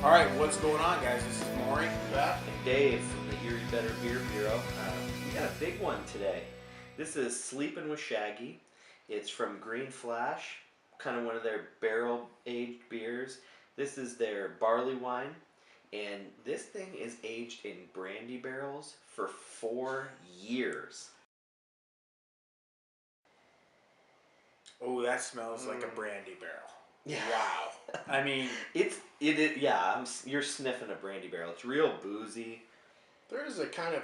All right, what's going on, guys? This is Maury. And Dave from the Erie Better Beer Bureau. We got a big one today. This is Sleepin with Shaggy. It's from Green Flash, kind of one of their barrel-aged beers. This is their Barley-Wine, and this thing is aged in brandy barrels for 4 years. Oh, that smells like a brandy barrel. Yeah. Wow. I mean, you're sniffing a brandy barrel. It's real boozy. There is a kind of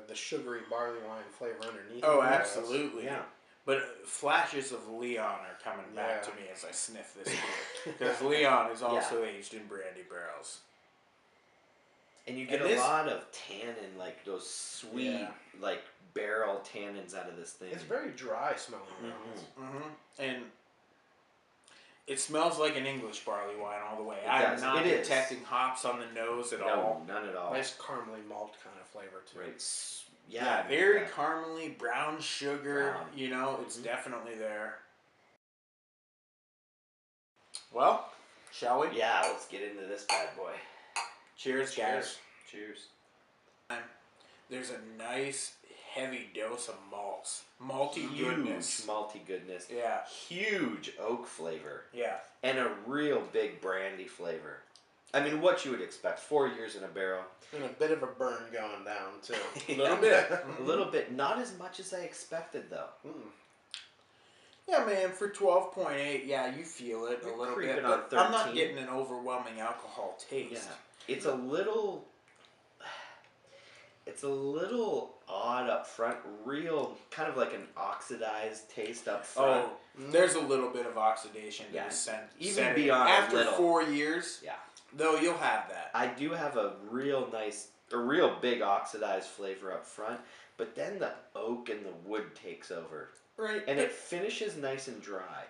the sugary barley wine flavor underneath. oh, it. absolutely. Yeah. But flashes of Leon are coming back to me as I sniff this beer. Because Leon is also aged in brandy barrels. And you get a lot of tannin, like those sweet, like barrel tannins out of this thing. It's very dry smelling. And it smells like an English barley wine all the way. It I'm does. not It detecting hops on the nose at all. No, none at all. Nice caramely malt kind of flavor too. Right. Yeah, very caramely, brown sugar. Brown. You know, it's definitely there. Well, shall we? Yeah, let's get into this bad boy. Cheers, guys. Cheers. There's a nice, heavy dose of malts. Malty goodness. Malty goodness. Yeah. Huge oak flavor. Yeah. And a real big brandy flavor. I mean, what you would expect. 4 years in a barrel. And a bit of a burn going down too. A little bit. A little bit. Not as much as I expected, though. Yeah, man, for 12.8, yeah, you feel it a little bit. But I'm not getting an overwhelming alcohol taste. Yeah. It's a little odd up front. Real, kind of like an oxidized taste up front. Oh, there's a little bit of oxidation to the scent. Even beyond after 4 years. Yeah. Though you'll have that. I do have a real big oxidized flavor up front, but then the oak and the wood takes over. Right. And it finishes nice and dry.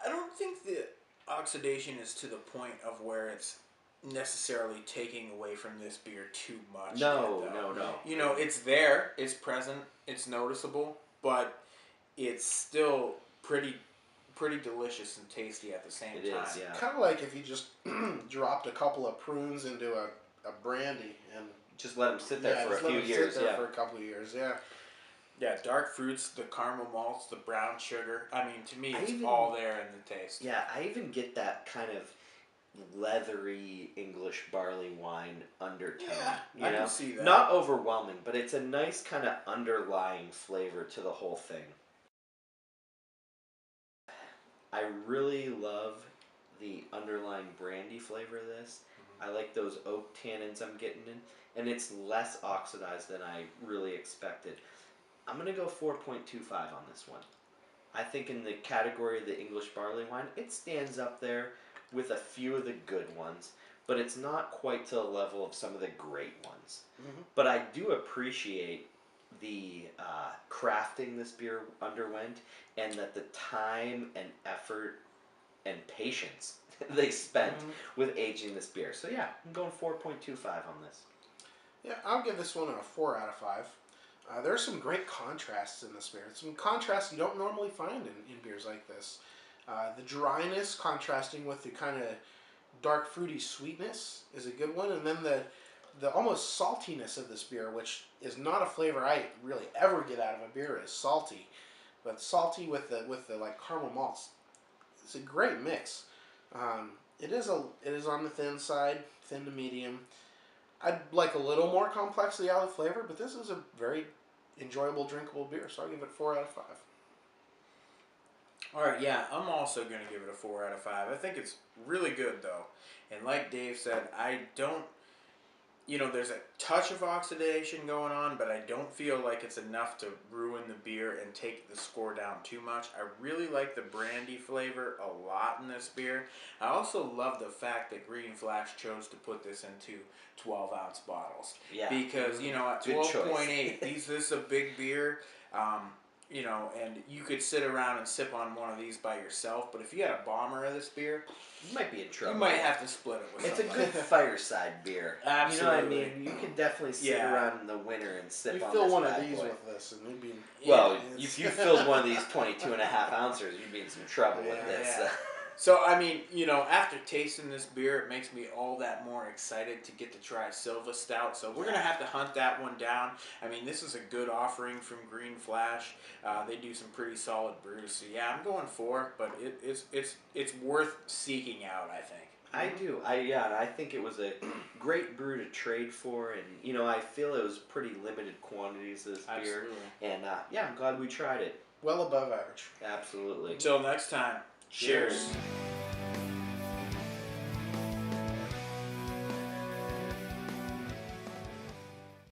I don't think the oxidation is to the point of where it's necessarily taking away from this beer too much. No. You know, it's there, it's present, it's noticeable, but it's still pretty delicious and tasty at the same time. It is, yeah. Kind of like if you just dropped a couple of prunes into a brandy and just let them sit there for a few years. For a couple of years, yeah. Yeah, dark fruits, the caramel malts, the brown sugar. I mean, to me, it's all there in the taste. Yeah, I even get that kind of leathery English barley wine undertone. Yeah, I can see that. Not overwhelming, but it's a nice kind of underlying flavor to the whole thing. I really love the underlying brandy flavor of this. I like those oak tannins I'm getting in, and it's less oxidized than I really expected. I'm going to go 4.25 on this one. I think in the category of the English barley wine, it stands up there with a few of the good ones, but it's not quite to the level of some of the great ones. But I do appreciate the crafting this beer underwent, and that the time and effort and patience they spent with aging this beer. So yeah, I'm going 4.25 on this. Yeah, I'll give this one a 4 out of 5. There's some great contrasts in this beer. Some contrasts you don't normally find in beers like this. The dryness contrasting with the kind of dark fruity sweetness is a good one, and then the almost saltiness of this beer, which is not a flavor I really ever get out of a beer, is salty, but salty with the like caramel malts. It's a great mix. It is on the thin side, thin to medium. I'd like a little more complexity flavor, but this is a very enjoyable, drinkable beer, so I'll give it 4 out of 5. Alright, yeah, I'm also going to give it a 4 out of 5. I think it's really good, though. And like Dave said, I don't... You know, there's a touch of oxidation going on, but I don't feel like it's enough to ruin the beer and take the score down too much. I really like the brandy flavor a lot in this beer. I also love the fact that Green Flash chose to put this into 12-ounce bottles. Yeah. Because, you know, at 12.8, this is a big beer. You know, and you could sit around and sip on one of these by yourself, but if you had a bomber of this beer, you might be in trouble. You might have to split it with somebody. It's a good fireside beer. Absolutely. You know what I mean? You can definitely sit around in the winter and sip on this. You fill one of these with this, and you'd be... Well, if you filled one of these 22.5 ounces, you'd be in some trouble with this. So, I mean, after tasting this beer, it makes me all that more excited to get to try Silva Stout. So, we're going to have to hunt that one down. I mean, this is a good offering from Green Flash. They do some pretty solid brews. So, yeah, I'm going 4, but it's worth seeking out, I think. I do. I think it was a great brew to trade for, and I feel it was pretty limited quantities of this beer. Absolutely. And I'm glad we tried it. Well above average. Absolutely. Until next time, cheers. Cheers.